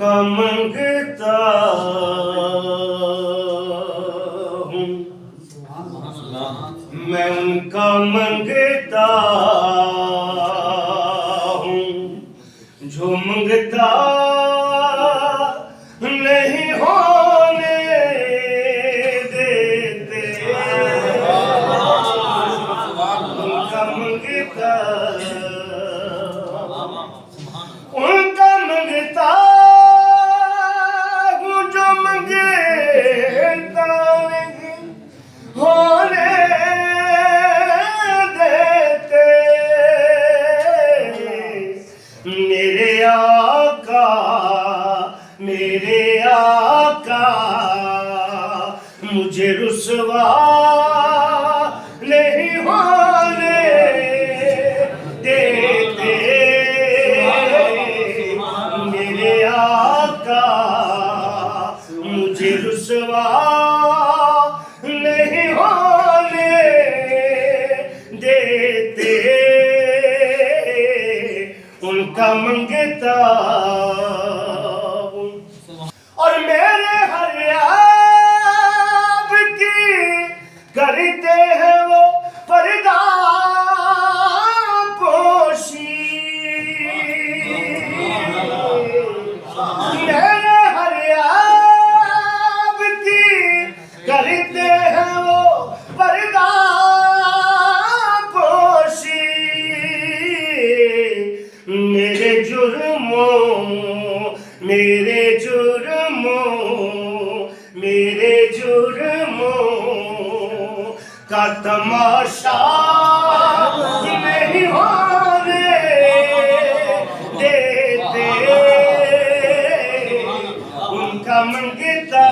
उनका मंगता हूँ, मैं उनका मंगता हूँ, जो मंगता नहीं होने देते, उनका मंगता, उनका मंगता हूँ, जो मंगता नहीं होने देते। मेरे आका, मेरे आका मुझे रुसवा नहीं होने देते। मेरे आका मुझे रुसवा नहीं होने देते। उनका मंगता हूँ और मेरे हर ऐब की करते हैं वो पर्दा पोशी। मेरे हर ऐब की करते हैं वो पर्दा पोशी। मेरे जुर्मों, मेरे जुर्मों, मेरे जुर्मों का तमाशा नहीं होने देते। उनका मंगता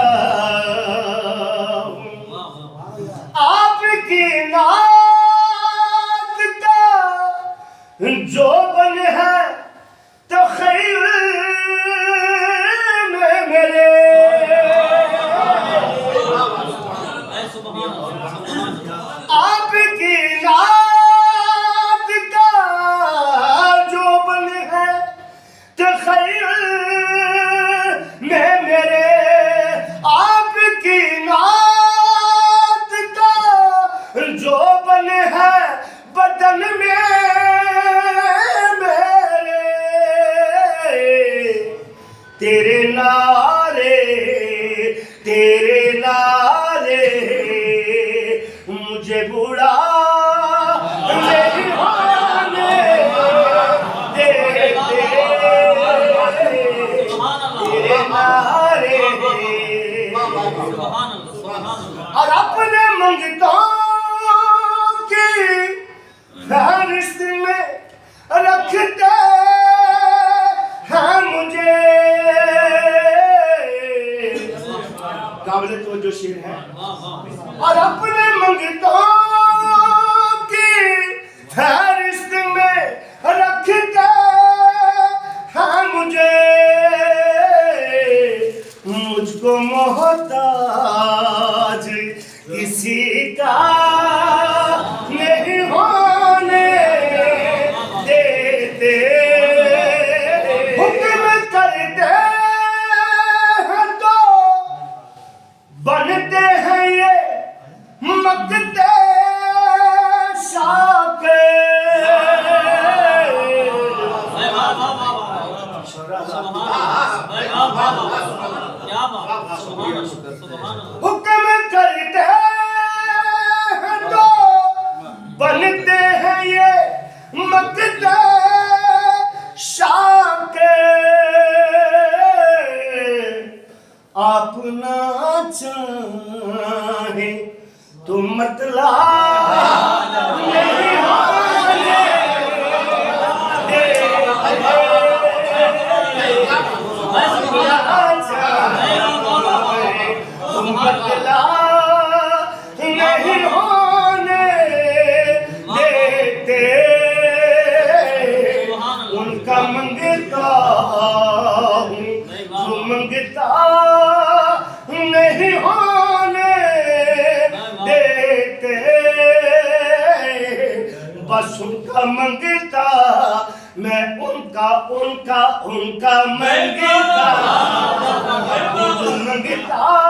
हूँ, आपकी नात का जो बन है तो खैर में मेरे। आपकी नात का जो बन है तो खैर में मेरे। आपकी नात का जो बन है बदन में मेरे। तेरे नारे, तेरे नारे मुझे बुरा नहीं होने देते। तेरे नारे और अपने मंगतों की फहरिस्त में रखते हैं मुझे। काबिल तो जो शेर है। और अपने मंगतों की फहरिस्त में रखते हैं मुझे। मुझको मोहताज किसी का नहीं होने देते। हुक्म करते हैं तो बनते हैं ये मकते शाके। हुक्म करते हैं तो बनते हैं ये मकते शाके। आप ना चाहे तो मतलब नहीं होने देते। नहीं होने देते। उनका मंगता हूँ, जो मंगता नहीं होने देते। बस उनका मंगता मैं उनका उनका मंगता खुद मंगता